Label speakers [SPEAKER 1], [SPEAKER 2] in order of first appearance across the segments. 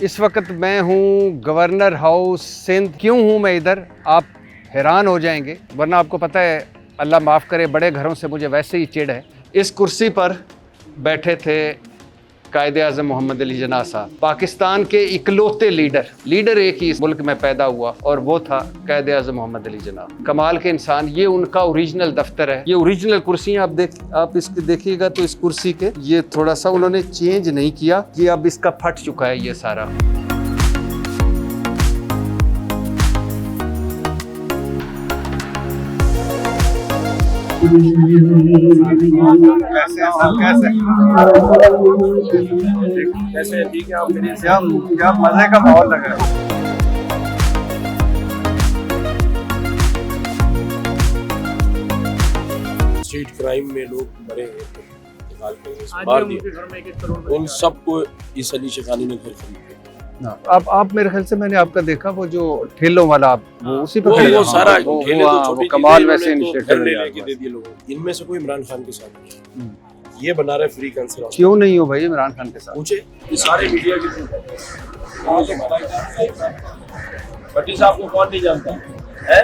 [SPEAKER 1] इस वक्त मैं हूँ गवर्नर हाउस सिंध। क्यों हूँ मैं इधर, आप हैरान हो जाएंगे, वरना आपको पता है, अल्लाह माफ़ करे, बड़े घरों से मुझे वैसे ही चिढ़ है। इस कुर्सी पर बैठे थे कायदे आज़म मोहम्मद अली जिन्नाह साहब, पाकिस्तान के इकलौते लीडर एक ही इस मुल्क में पैदा हुआ और वो था कायदे आज़म मोहम्मद अली जिन्नाह। कमाल के इंसान। ये उनका ओरिजिनल दफ्तर है, ये ओरिजिनल कुर्सी। आप इसके देखिएगा तो इस कुर्सी के ये थोड़ा सा उन्होंने चेंज नहीं किया, ये अब इसका फट चुका है ये सारा।
[SPEAKER 2] कैसे ठीक है आप मेरे से, क्या मजे का माहौल लग रहा है। स्ट्रीट क्राइम में लोग मरे हैं, निकाल के मार दिया, उन सबको इस अली शेखानी ने घर खरीद दिया।
[SPEAKER 1] अब आप मेरे ख्याल से मैंने आपका देखा वो जो ठेलों वाला, आप वो उसी पर खड़े
[SPEAKER 2] वो सारा
[SPEAKER 1] वो कमाल वैसे इनिशिएटिव
[SPEAKER 2] दे दिए लोगों। इनमें से कोई इमरान खान के साथ ये बना रहे फ्री कैंसर।
[SPEAKER 1] क्यों नहीं हो भाई इमरान खान के साथ?
[SPEAKER 2] पूछे ये सारे मीडिया के भट्टी साहब को कौन नहीं जानता है?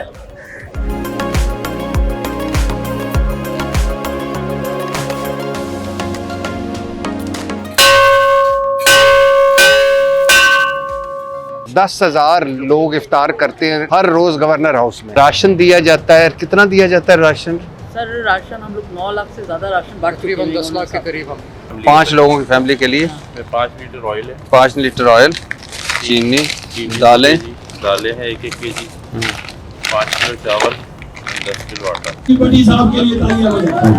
[SPEAKER 1] 10,000 लोग इफ्तार करते हैं हर रोज गवर्नर हाउस में। राशन दिया जाता है, कितना दिया जाता है राशन?
[SPEAKER 3] सर राशन हम लोग 9 लाख से ज्यादा राशन
[SPEAKER 1] तकरीबन 10 लाख के करीब हम 5 लोगों की फैमिली के लिए
[SPEAKER 2] 5 लीटर ऑयल है,
[SPEAKER 1] 5 लीटर ऑयल, चीनी, दालें
[SPEAKER 2] हैं 1-1 केजी, 5 किलो चावल, 10 किलो आटा।
[SPEAKER 4] भट्टी साहब के लिए तालियां बजाएं।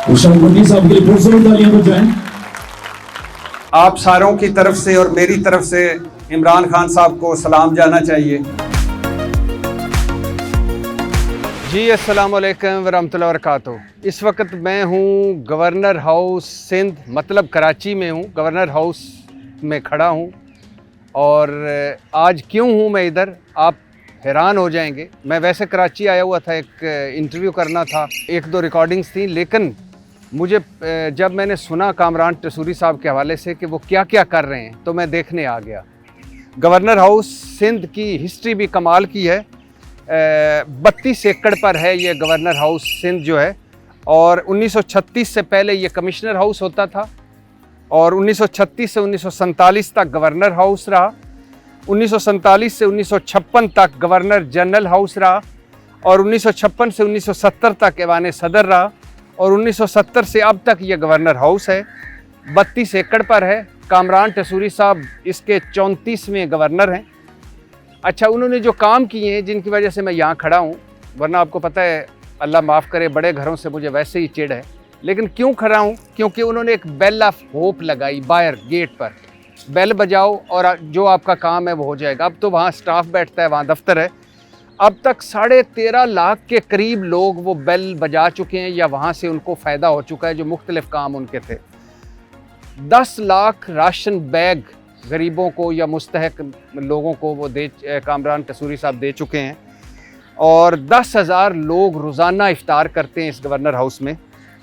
[SPEAKER 4] भट्टी साहब के लिए पुरस्कार तालियां बजाएं।
[SPEAKER 5] आप सारों की तरफ से और मेरी तरफ से इमरान खान साहब को सलाम जाना चाहिए।
[SPEAKER 1] जी अस्सलाम वालेकुम वरहमतुल्लाहि वबरकातुहू। इस वक्त मैं हूँ गवर्नर हाउस सिंध, मतलब कराची में हूँ, गवर्नर हाउस में खड़ा हूँ। और आज क्यों हूँ मैं इधर, आप हैरान हो जाएंगे। मैं वैसे कराची आया हुआ था, एक इंटरव्यू करना था, 1-2 रिकॉर्डिंग्स थी, लेकिन मुझे जब मैंने सुना कामरान टसूरी साहब के हवाले से कि वो क्या क्या कर रहे हैं, तो मैं देखने आ गया। गवर्नर हाउस सिंध की हिस्ट्री भी कमाल की है। 32 एकड़ पर है ये गवर्नर हाउस सिंध जो है, और 1936 से पहले ये कमिश्नर हाउस होता था, और 1936 से 1947 तक गवर्नर हाउस रहा, 1947 से 1956 तक गवर्नर जनरल हाउस रहा, और 1956 से 1970 तक ऐवान सदर रहा, और 1970 से अब तक ये गवर्नर हाउस है। 32 एकड़ पर है। कामरान टसूरी साहब इसके 34वें गवर्नर हैं। अच्छा, उन्होंने जो काम किए हैं, जिनकी वजह से मैं यहाँ खड़ा हूँ, वरना आपको पता है, अल्लाह माफ़ करे, बड़े घरों से मुझे वैसे ही चिढ़ है, लेकिन क्यों खड़ा हूँ, क्योंकि उन्होंने एक बेल ऑफ होप लगाई बाहर गेट पर। बेल बजाओ और जो आपका काम है वो हो जाएगा। अब तो वहाँ स्टाफ बैठता है, वहाँ दफ्तर है। अब तक 13.5 लाख के करीब लोग वो बेल बजा चुके हैं, या वहाँ से उनको फ़ायदा हो चुका है जो मुख्तलिफ काम उनके थे। 10 लाख राशन बैग गरीबों को या मुस्तहक लोगों को वो कामरान टसूरी साहब दे चुके हैं, और 10,000 लोग रोज़ाना इफ्तार करते हैं इस गवर्नर हाउस में।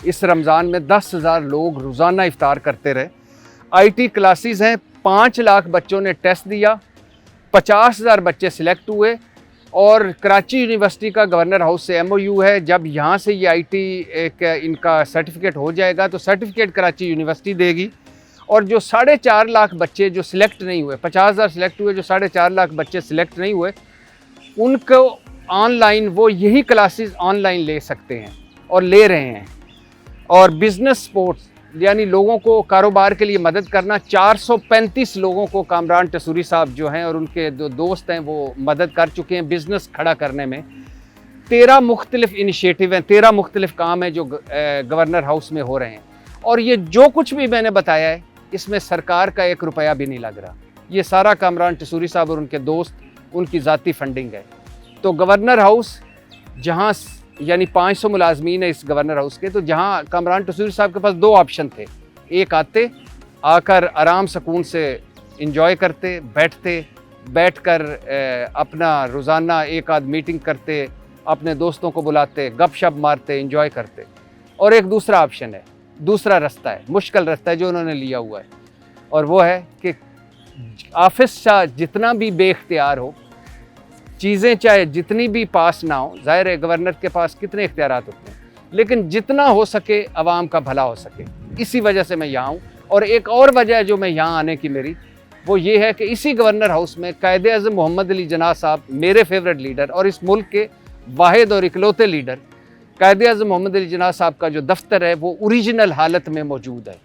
[SPEAKER 1] इस रमज़ान में 10,000 लोग रोज़ाना इफ्तार करते रहे। IT क्लासेस हैं, 5 लाख बच्चों ने टेस्ट दिया, 50,000 बच्चे सिलेक्ट हुए, और कराची यूनिवर्सिटी का गवर्नर हाउस से MOU है। जब यहाँ से ये IT एक इनका सर्टिफिकेट हो जाएगा तो सर्टिफिकेट कराची यूनिवर्सिटी देगी, और जो 4.5 लाख बच्चे जो सिलेक्ट नहीं हुए, 50,000 सिलेक्ट हुए, जो 4.5 लाख बच्चे सिलेक्ट नहीं हुए, उनको ऑनलाइन वो यही क्लासेस ऑनलाइन ले सकते हैं और ले रहे हैं। और बिज़नेस स्पोर्ट्स, यानी लोगों को कारोबार के लिए मदद करना, 435 लोगों को कामरान टसूरी साहब जो हैं और उनके जो दोस्त हैं वो मदद कर चुके हैं बिज़नेस खड़ा करने में। 13 मुख्तलिफ इनिशिएटिव हैं, 13 मुख्तलिफ काम हैं जो गवर्नर हाउस में हो रहे हैं। और ये जो कुछ भी मैंने बताया है, इसमें सरकार का 1 रुपया भी नहीं लग रहा। ये सारा कामरान टसूरी साहब और उनके दोस्त, उनकी ज़ाती फंडिंग है। तो गवर्नर हाउस जहाँ, यानी 500 मुलाजमीन है इस गवर्नर हाउस के, तो जहाँ कामरान टसूरी साहब के पास 2 ऑप्शन थे। एक आकर आराम सुकून से इंजॉय करते, बैठकर अपना रोज़ाना 1 आध मीटिंग करते, अपने दोस्तों को बुलाते, गपशप मारते, इंजॉय करते। और एक दूसरा ऑप्शन है, दूसरा रास्ता है, मुश्किल रास्ता है जो उन्होंने लिया हुआ है, और वो है कि ऑफिस जितना भी बेख्तियार हो, चीज़ें चाहे जितनी भी पास ना हो, ज़ाहिर है गवर्नर के पास कितने इख्तियारात होते हैं, लेकिन जितना हो सके आवाम का भला हो सके, इसी वजह से मैं यहाँ हूँ। और एक और वजह जो मैं यहाँ आने की मेरी, वो ये है कि इसी गवर्नर हाउस में कायदे-ए-आज़म मोहम्मद अली जिन्ना साहब, मेरे फेवरेट लीडर और इस मुल्क के वाहिद और इकलौते लीडर, कायदे-ए-आज़म मोहम्मद अली जिन्ना साहब का जो दफ्तर है वो ओरिजिनल हालत में मौजूद है,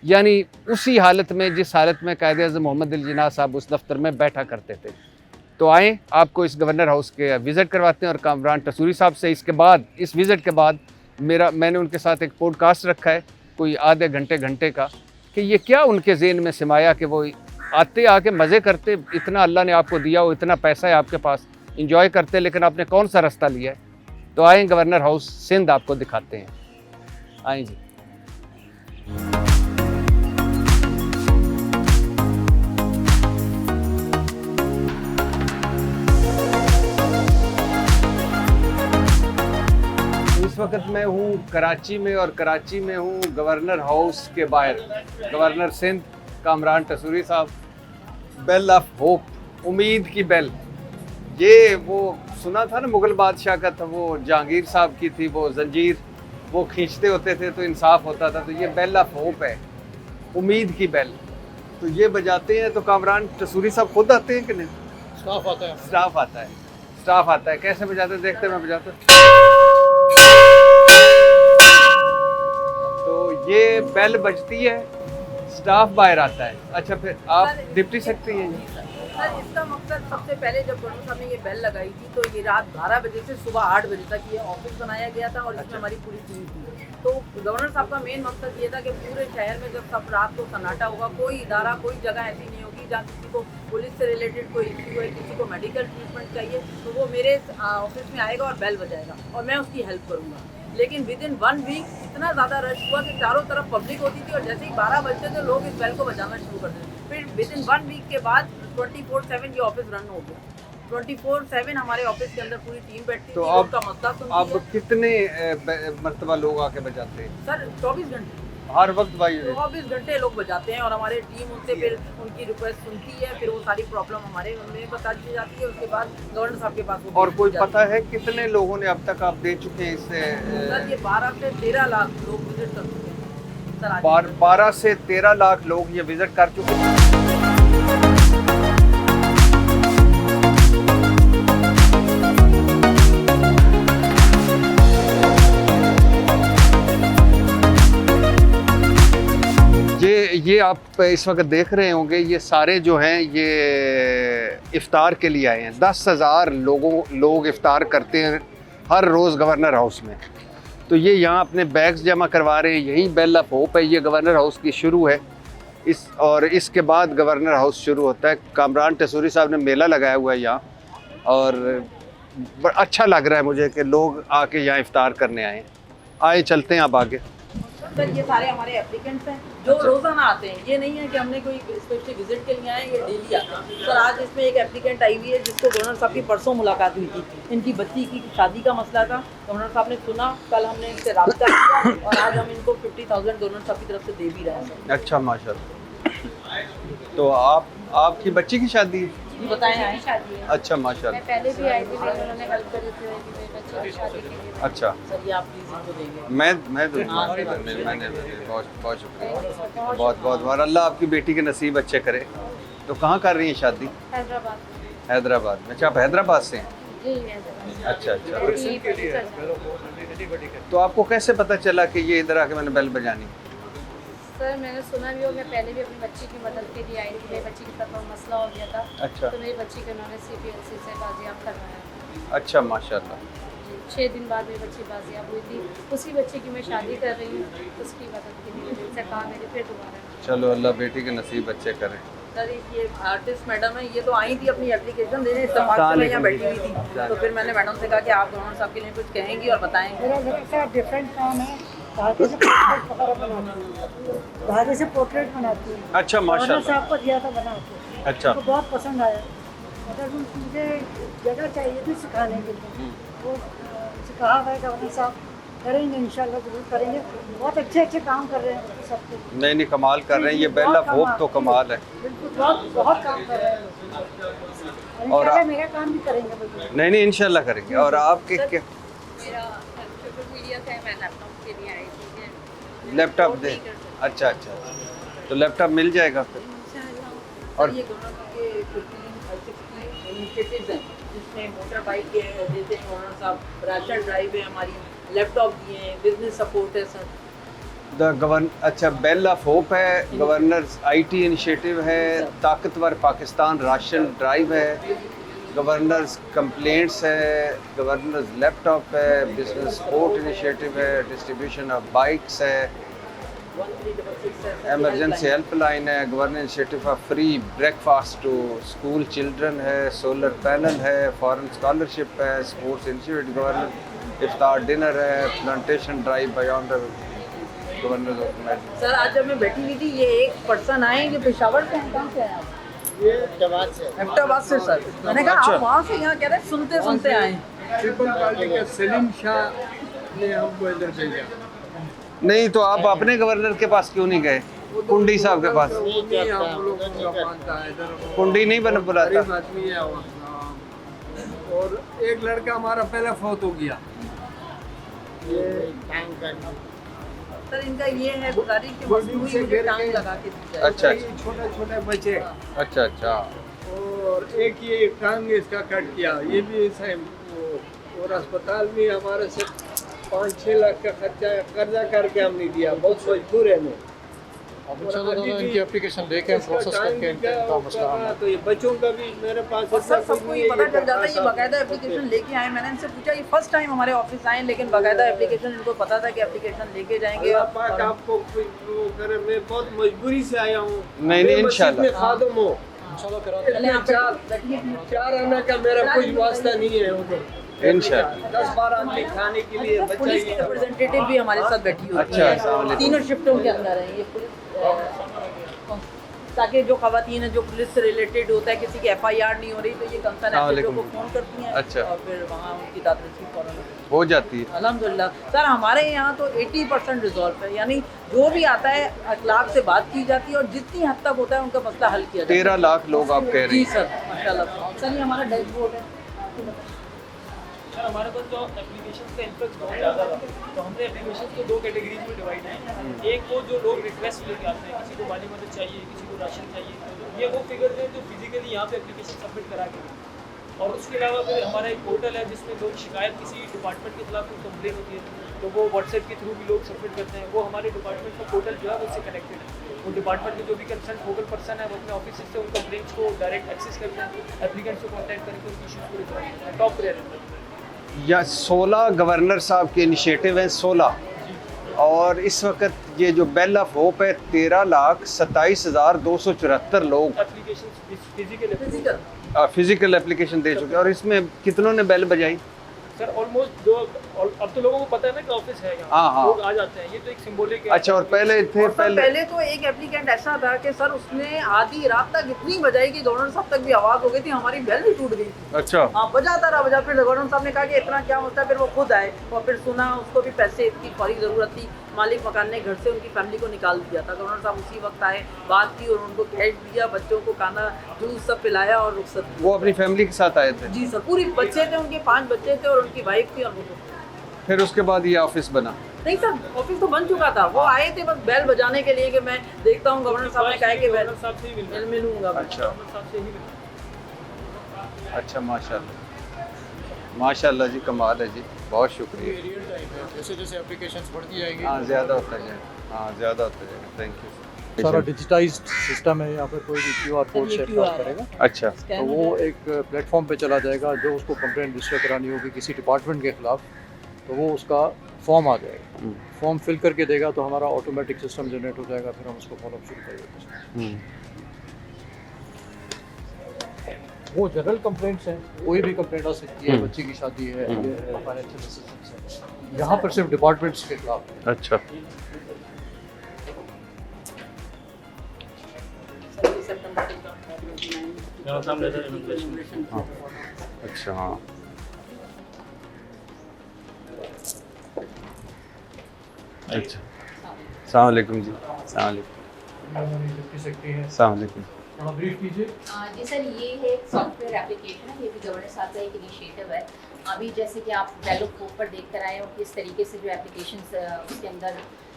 [SPEAKER 1] यानी उसी हालत में जिस हालत में कायदे-ए-आज़म मोहम्मद अली जिन्ना साहब उस दफ्तर में बैठा करते थे। तो आएँ, आपको इस गवर्नर हाउस के विज़िट करवाते हैं। और कामरान टसूरी साहब से इसके बाद, इस विज़िट के बाद मैंने उनके साथ एक पॉडकास्ट रखा है कोई आधे घंटे का, कि ये क्या उनके ज़हन में समाया कि वो आते आके मज़े करते, इतना अल्लाह ने आपको दिया हो, इतना पैसा है आपके पास, इंजॉय करते, लेकिन आपने कौन सा रास्ता लिया है। तो आएँ गवर्नर हाउस सिंध आपको दिखाते हैं, आएँ जी। इस वक्त मैं हूँ कराची में, और कराची में हूँ गवर्नर हाउस के बाहर। गवर्नर सिंध कामरान टसूरी साहब, बेल ऑफ होप, उम्मीद की बेल। ये वो सुना था ना मुग़ल बादशाह का था, वो जहांगीर साहब की थी वो जंजीर, वो खींचते होते थे तो इंसाफ होता था। तो ये बेल ऑफ होप है, उम्मीद की बेल। तो ये बजाते हैं। तो कामरान टसूरी साहब खुद आते हैं कि नहीं?
[SPEAKER 6] स्टाफ आता है।
[SPEAKER 1] स्टाफ आता है, स्टाफ आता है। कैसे बजाते हैं देखते हैं, मैं बजाता हूँ। तो ये बेल बजती है, स्टाफ बाहर आता है। अच्छा, फिर आप डिप्टी सेक्रेटरी हैं जी?
[SPEAKER 3] सर, इसका मकसद सबसे पहले जब गवर्नर साहब ने ये बेल लगाई थी तो ये रात 12 बजे से सुबह 8 बजे तक ये ऑफिस बनाया गया था और इसमें हमारी पूरी टीम थी। तो गवर्नर साहब का मेन मकसद ये था कि पूरे शहर में जब सब रात को सन्नाटा होगा, कोई इदारा, कोई जगह ऐसी नहीं होगी जहाँ किसी को पुलिस से रिलेटेड कोई इश्यू है, किसी को मेडिकल ट्रीटमेंट चाहिए, तो वो मेरे ऑफिस में आएगा और बेल बजाएगा और मैं उसकी हेल्प करूँगा। लेकिन विद इन 1 वीक इतना ज़्यादा रश हुआ कि चारों तरफ पब्लिक होती थी और जैसे ही 12 बजते थे लोग इस बेल को बजाना शुरू कर देते। फिर विद इन 1 वीक के बाद 24/7 ये ऑफिस रन हो गया। 24/7 हमारे ऑफिस के अंदर पूरी टीम बैठती
[SPEAKER 1] तो
[SPEAKER 3] थी,
[SPEAKER 1] अब
[SPEAKER 3] उनका मसला सुनती
[SPEAKER 1] अब
[SPEAKER 3] है।
[SPEAKER 1] कितने मरतबा लोग आके बजाते हैं?
[SPEAKER 3] सर 24 घंटे,
[SPEAKER 1] हर वक्त भाई?
[SPEAKER 3] 24 घंटे लोग बजाते हैं और हमारे टीम उनसे फिर उनकी रिक्वेस्ट सुनती है, फिर वो सारी प्रॉब्लम हमारे हमें बता दी जाती है। उसके बाद गवर्नर साहब के पास वो
[SPEAKER 1] और कोई
[SPEAKER 3] भेजी जाती
[SPEAKER 1] पता है कितने लोगों ने अब तक आप दे चुके हैं इससे?
[SPEAKER 3] सर ये 12 से 13 लाख लोग विजिट कर चुके हैं सर आज।
[SPEAKER 1] 12 से 13 लाख लोग ये विजिट कर चुके हैं। ये आप इस वक्त देख रहे होंगे, ये सारे जो हैं ये इफ्तार के लिए आए हैं। 10,000 लोग इफ्तार करते हैं हर रोज़ गवर्नर हाउस में। तो ये यहाँ अपने बैग्स जमा करवा रहे हैं। यही बेल ऑफ होप है, ये गवर्नर हाउस की शुरू है और इसके बाद गवर्नर हाउस शुरू होता है। कामरान टसूरी साहब ने मेला लगाया हुआ है यहाँ और बड़ा अच्छा लग रहा है मुझे कि लोग आके यहाँ इफ्तार करने आए। आए चलते हैं अब आगे।
[SPEAKER 3] सर ये सारे हमारे एप्लीकेंट्स हैं जो रोज़ाना आते हैं। ये नहीं है कि हमने कोई स्पेशली विजिट के लिए आए, ये डेली आते हैं। सर आज इसमें एक एप्लीकेंट आई हुई है जिसको गवर्नर साहब की परसों मुलाकात हुई थी। इनकी बच्ची की शादी का मसला था, गवर्नर साहब ने सुना, कल हमने इनसे रब्ता किया और आज हम इनको 50,000 गवर्नर साहब की तरफ से दे भी रहे हैं।
[SPEAKER 1] अच्छा, माशाल्लाह। तो आपकी बच्ची की शादी?
[SPEAKER 3] बताएं आए
[SPEAKER 7] शादी है।
[SPEAKER 1] अच्छा, माशाल्लाह।
[SPEAKER 7] मैं पहले भी आई थी, उन्होंने हेल्प करी थी मेरी बच्ची की शादी के लिए।
[SPEAKER 1] अच्छा,
[SPEAKER 3] सर ये आप प्लीज़ इनको देंगे।
[SPEAKER 1] मैं दूँगा। मैंने बहुत शुक्रिया, बहुत अल्लाह आपकी बेटी के नसीब अच्छे करे। तो कहाँ कर रही हैं शादी?
[SPEAKER 7] हैदराबाद में।
[SPEAKER 1] हैदराबाद में। अच्छा, आप हैदराबाद से हैं?
[SPEAKER 7] जी हैदराबाद।
[SPEAKER 1] अच्छा।
[SPEAKER 7] अच्छा।
[SPEAKER 1] तो आपको कैसे पता चला कि ये इधर आके मैंने बेल बजानी?
[SPEAKER 7] सर मैंने सुना भी हो, मैं पहले भी अपनी बच्ची की मदद के लिए आई थी। मेरी बच्ची के साथ मसला हो गया था।
[SPEAKER 1] अच्छा।
[SPEAKER 7] तो मेरी बच्ची को उन्होंने CPLC से बाजियाब करवाया।
[SPEAKER 1] अच्छा, माशाल्लाह।
[SPEAKER 7] 6 दिन बाद मेरी बच्ची बाजियाब हुई थी। उसी बच्ची की मैं शादी कर रही हूँ, उसकी मदद के लिए उनसे कहा मेरी फिर दोबारा।
[SPEAKER 1] चलो अल्लाह बेटी के नसीब अच्छे करें।
[SPEAKER 3] सर ये आर्टिस्ट मैडम है, ये तो आई थी अपनी एप्लीकेशन देने, इत्तेफाक से मैं यहाँ बैठी हुई थी। तो फिर मैंने मैडम से कहा कि आप गवर्नर साहब के लिए कुछ कहेंगी और बताएंगे।
[SPEAKER 8] मेरा जरा सा डिफरेंट काम है, धागे से पोर्ट्रेट वगैरह बनाती हूँ, धागे से पोर्ट्रेट बनाती हूँ।
[SPEAKER 1] अच्छा,
[SPEAKER 8] गवर्नर
[SPEAKER 1] माशाल्लाह।
[SPEAKER 8] साहब को दिया था बना के,
[SPEAKER 1] अच्छा।
[SPEAKER 8] तो बहुत पसंद आया। मगर मुझे जगह चाहिए थी सिखाने के लिए, वो सिखा हुआ है गवर्नर साहब, करेंगे इंशाल्लाह, जरूर करेंगे। बहुत अच्छे अच्छे काम कर रहे हैं सबके।
[SPEAKER 5] नहीं नहीं, कमाल कर रहे हैं, ये बेल ऑफ होप तो कमाल है।
[SPEAKER 8] बिल्कुल, बहुत बहुत काम कर रहे हैं लोग।
[SPEAKER 5] और
[SPEAKER 8] इंशाल्लाह मेरा काम भी करेंगे बिल्कुल।
[SPEAKER 5] नहीं नहीं, इंशाल्लाह करेंगे। और आपके क्या
[SPEAKER 7] मेरा सोशल मीडिया से मैं लैपटॉप के लिए आई थी।
[SPEAKER 5] लैपटॉप दे? अच्छा अच्छा, तो लैपटॉप मिल जाएगा फिर।
[SPEAKER 3] और ये गवर्नमेंट के 15-16 इनिशिएटिव्स हैं जिसमें मोटर बाइक के देते हैं गवर्नर साहब, राशन ड्राइव है हमारी, लैपटॉप दिए हैं, बिजनेस सपोर्ट है सर।
[SPEAKER 5] अच्छा, बेल ऑफ होप है, गवर्नर्स आईटी इनिशिएटिव है, ताकतवर पाकिस्तान राशन ड्राइव है, गवर्नर्स कंप्लेंट्स है, गवर्नर्स लैपटॉप है, बिजनेस सपोर्ट इनिशिएटिव है, डिस्ट्रीब्यूशन ऑफ बाइक्स है,
[SPEAKER 3] 1366 है,
[SPEAKER 5] एमरजेंसी हेल्पलाइन है, governor initiative of free breakfast to school children है, सोलर पैनल है, फॉरेन स्कॉलरशिप है, स्पोर्ट्स इंस्टीट्यूट गवर्नर इफ्तार डिनर है, plantation drive by honour governor of medal.
[SPEAKER 3] Sir आज जब मैं बैठी हुई थी ये एक पर्सन आए जो पेशावर से हैं, कहाँ से हैं आप?
[SPEAKER 6] ये
[SPEAKER 3] एबटाबाद से सर। मैंने कहा आप वहाँ से यहाँ कह रहे सुनते सुनते आए।
[SPEAKER 6] ट्रिपल पार्टी का सलीम शाह ने हमको इधर भेजा।
[SPEAKER 5] नहीं तो आप अपने गवर्नर के पास क्यों नहीं गए? कुंडी साहब के पास
[SPEAKER 6] हम लोगों का मानता है इधर,
[SPEAKER 5] कुंडी नहीं बन बुलाता?
[SPEAKER 6] गरीब आदमी है वहाँ। और एक लड़का हमारा पहले फौत हो गया।
[SPEAKER 3] सर इनका ये है गुजारिश कि मजदूरी मुझे टांग लगा के दी जाए।
[SPEAKER 5] अच्छा
[SPEAKER 6] छोटे छोटे बच्चे
[SPEAKER 5] अच्छा अच्छा।
[SPEAKER 6] और एक ये टांग इसका कट किया, ये भी सेम। और अस्पताल में हमारे से 5-6 लाख का खर्चा कर्जा करके हमने दिया, बहुत मजबूर है मैं।
[SPEAKER 9] इनकी एप्लीकेशन लेके प्रोसेस करके इनका मसला हल है।
[SPEAKER 6] तो ये बच्चों का भी मेरे पास
[SPEAKER 3] और सर सबको ये पता चल जाता है, ये बाकायदा एप्लीकेशन लेके आए। मैंने इनसे पूछा ये फर्स्ट टाइम हमारे ऑफिस आए, लेकिन बाकायदा एप्लीकेशन इनको पता था कि एप्लीकेशन लेके जाएंगे।
[SPEAKER 6] अल्लाह पाक आपको वो करे, मैं बहुत मजबूरी से आया हूँ।
[SPEAKER 5] नहीं नहीं, इंशाल्लाह
[SPEAKER 6] मैं खादम हूँ।
[SPEAKER 3] चले आप
[SPEAKER 6] चार आना का मेरा कुछ वास्ता नहीं है उधर।
[SPEAKER 5] इंशाल्लाह
[SPEAKER 6] 10-12 आदमी खाने के लिए बच्चा
[SPEAKER 3] पुलिस की रिप्रेजेंटेटिव भी हमारे साथ बैठी हुई
[SPEAKER 5] अच्छा, अस्सलाम
[SPEAKER 3] है।
[SPEAKER 5] वालेकुम।
[SPEAKER 3] तीनों शिफ्टों के अंदर है ये पुलिस, ताकि जो खवातीन है जो पुलिस से रिलेटेड होता है, किसी की FIR नहीं हो रही तो ये कंसर्न एसएचओ को फोन करती हैं।
[SPEAKER 5] अच्छा।
[SPEAKER 3] और फिर वहाँ उनकी दादरसी फौरन
[SPEAKER 5] हो जाती है।
[SPEAKER 3] अल्हम्दुलिल्लाह। सर हमारे यहाँ तो 80% रिजॉल्व है, यानी जो भी आता है अखलाक से बात की जाती है और जितनी हद तक होता है उनका मसला हल किया जाता है।
[SPEAKER 5] 13 लाख लोग आप कह रहे
[SPEAKER 3] जी
[SPEAKER 5] हैं।
[SPEAKER 3] सर माशाल्लाह। सर ये हमारा डैशबोर्ड है, आपको बताएं।
[SPEAKER 10] सर हमारे पास जो एप्लीकेशन का इन्फ्लक्स बहुत ज़्यादा था, तो हमने एप्लीकेशन को 2 कैटेगरीज में डिवाइड है। एक वो जो लोग रिक्वेस्ट लेके आते हैं, किसी को माली मदद चाहिए, किसी को राशन चाहिए, ये वो फिगर्स हैं जो फिजिकली यहाँ पे एप्लीकेशन सबमिट करा के। और उसके अलावा फिर हमारा एक पोर्टल है जिसमें लोग शिकायत किसी डिपार्टमेंट के खिलाफ कोई कंप्लेन होती है तो वो व्हाट्सएप के थ्रू भी लोग सबमिट करते हैं। वो हमारे डिपार्टमेंट का पोर्टल जो है उससे कनेक्टेड है। वो डिपार्टमेंट के जो भी कंसर्न फोकल पर्सन है वो अपने ऑफिस से उन कंप्लेंट्स को डायरेक्ट एक्सेस करते हैं, एप्लीकेंट्स को कॉन्टैक्ट करके उनकी इशूज़ को रिजॉल्व करते हैं। टॉप प्रायोरिटी
[SPEAKER 5] या 16 गवर्नर साहब के इनिशिएटिव हैं, 16। और इस वक्त ये जो बेल ऑफ होप है 13,27,274 लोग
[SPEAKER 10] एप्लीकेशन फिजिकल
[SPEAKER 5] फिजिकल एप्लीकेशन दे चुके हैं। और इसमें कितनों ने बेल बजाई?
[SPEAKER 10] सर ऑलमोस्ट जो अब तो लोगों को पता है ना कि ऑफिस है यहाँ,
[SPEAKER 5] हाँ।
[SPEAKER 10] लोग आ जाते हैं। ये तो एक सिंबॉलिक है।
[SPEAKER 5] अच्छा, और पहले थे
[SPEAKER 3] और सर पहले तो एक एप्लीकेंट ऐसा था कि सर उसने आधी रात तक इतनी बजाई कि गवर्नर साहब तक भी आवाज़ हो गई थी, हमारी बेल भी टूट गई थी।
[SPEAKER 5] अच्छा।
[SPEAKER 3] हाँ बजाता रहा फिर गवर्नर साहब ने कहा कि इतना क्या होता है, फिर वो खुद आए और फिर सुना उसको भी पैसे की फौरी ज़रूरत थी। मालिक मकान ने घर से उनकी फैमिली को निकाल दिया था। गवर्नर साहब उसी वक्त आए, बात की और उनको कैश दिया, बच्चों को खाना जूस सब पिलाया और रुखसत दी।
[SPEAKER 5] वो अपनी फैमिली के साथ आए थे?
[SPEAKER 3] जी सर, पूरी बच्चे थे उनके, 5 बच्चे थे और उनकी वाइफ थी और वो।
[SPEAKER 5] फिर उसके बाद ये ऑफिस बना?
[SPEAKER 3] नहीं सर, ऑफिस तो बन चुका था। वो आए थे बस बेल बजाने के लिए कि मैं देखता हूँ गवर्नर साहब ने कहा कि
[SPEAKER 10] गवर्नर साहब से ही
[SPEAKER 3] मिलूंगा।
[SPEAKER 5] अच्छा
[SPEAKER 10] गवर्नर साहब से ही मिलूंगा।
[SPEAKER 5] अच्छा, माशाल्लाह माशाल्लाह जी, कमाल है जी, बहुत शुक्रिया।
[SPEAKER 9] रियल टाइम है, जैसे जैसे एप्लीकेशंस बढ़ती जाएगी
[SPEAKER 5] हाँ ज़्यादा होता जाएगा, हाँ ज़्यादा होता जाएगा। Thank you.
[SPEAKER 9] सारा डिजिटाइज्ड सिस्टम है। यहाँ पर कोई भी QR कोड से अटैच करेगा
[SPEAKER 5] अच्छा,
[SPEAKER 9] तो वो एक प्लेटफॉर्म पे चला जाएगा। जो उसको कंप्लेंट रजिस्टर करानी होगी किसी डिपार्टमेंट के खिलाफ तो वो उसका फॉर्म आ जाएगा, फॉर्म फिल करके देगा तो हमारा ऑटोमेटिक सिस्टम जनरेट हो जाएगा, फिर हम उसको फॉलोअप शुरू कर देंगे। वो जनरल कंप्लेंट्स हैं, कोई भी कंप्लेंट आ सकती है, बच्चे की शादी है, फाइनेंशियल असिस्टेंस है। यहाँ पर सिर्फ डिपार्टमेंट्स के खिलाफ है।
[SPEAKER 5] अच्छा। अच्छा हाँ, अच्छा, अस्सलाम वालेकुम जी, अस्सलाम वालेकुम, अस्सलाम वालेकुम।
[SPEAKER 9] थोड़ा ब्रीफ कीजिए।
[SPEAKER 11] जी सर, ये है एक सॉफ्टवेयर एप्लीकेशन है, ये भी गवर्नर साहब का एक इनिशिएटिव है। अभी जैसे कि आप डेलो फोक पर देख कर आए हो किस तरीके से जो एप्लीकेशंस उसके अंदर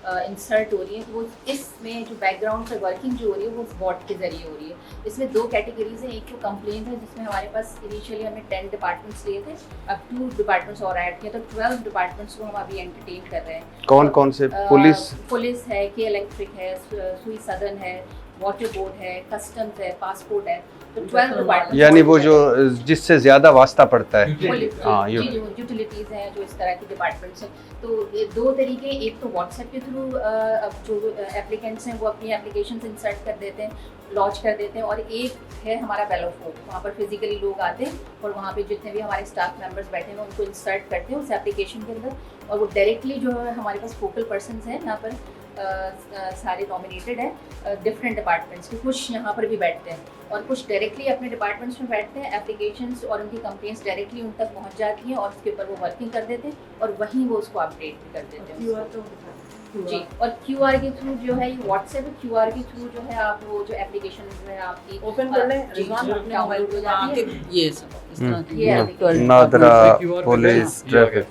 [SPEAKER 11] इंसर्ट हो रही है, तो वो इसमें जो बैकग्राउंड से वर्किंग जो हो रही है वो बॉट के ज़रिए हो रही है। इसमें 2 कैटेगरीज हैं, एक तो कंप्लेंट है जिसमें हमारे पास इनिशियली हमने 10 डिपार्टमेंट्स लिए थे, अब 2 डिपार्टमेंट्स और ऐड किए, तो 12 डिपार्टमेंट्स को हम अभी एंटरटेन कर रहे हैं।
[SPEAKER 5] कौन कौन से?
[SPEAKER 11] पुलिस है, के इलेक्ट्रिक है, सुई सदन है, वाटर बोर्ड है, कस्टम्स है, पासपोर्ट है, तो 12 डिपार्टमेंट,
[SPEAKER 5] यानी वो जो जिससे ज़्यादा वास्ता पड़ता है। हाँ,
[SPEAKER 11] यूटिलिटीज़ हैं जो इस तरह के डिपार्टमेंट्स हैं। तो ये 2 तरीके, एक तो व्हाट्सएप के थ्रू जो एप्लीकेंट्स हैं वो अपनी एप्लीकेशन इंसर्ट कर देते हैं, लॉन्च कर देते हैं, और एक है हमारा बेलोफोक, वहाँ पर फिजिकली लोग आते हैं और वहाँ पे जितने भी हमारे स्टाफ मेंबर्स बैठे हैं उनको इंसर्ट करते हैं उस एप्लीकेशन के अंदर, और वो डायरेक्टली जो है हमारे पास फोकल पर्सनस हैं यहाँ पर सारे नॉमिनेटेड हैं डिफरेंट डिपार्टमेंट्स के, कुछ यहाँ पर भी बैठते हैं और कुछ डायरेक्टली अपने डिपार्टमेंट्स में बैठते हैं। एप्लीकेशंस और उनकी कंप्लेंट्स डायरेक्टली उन तक पहुँच जाती हैं और उसके ऊपर वो वर्किंग कर देते हैं और वहीं वो उसको अपडेट भी कर देते हैं। जी, और QR के थ्रू जो है ये व्हाट्सएप QR के थ्रू जो है आप वो जो एप्लीकेशन जो है आपकी
[SPEAKER 3] ओपन कर लें, रिजवान अपने मोबाइल
[SPEAKER 11] हो जाती है।
[SPEAKER 3] ये सब इस तरह की
[SPEAKER 5] नादरा पुलिस ट्रैफिक।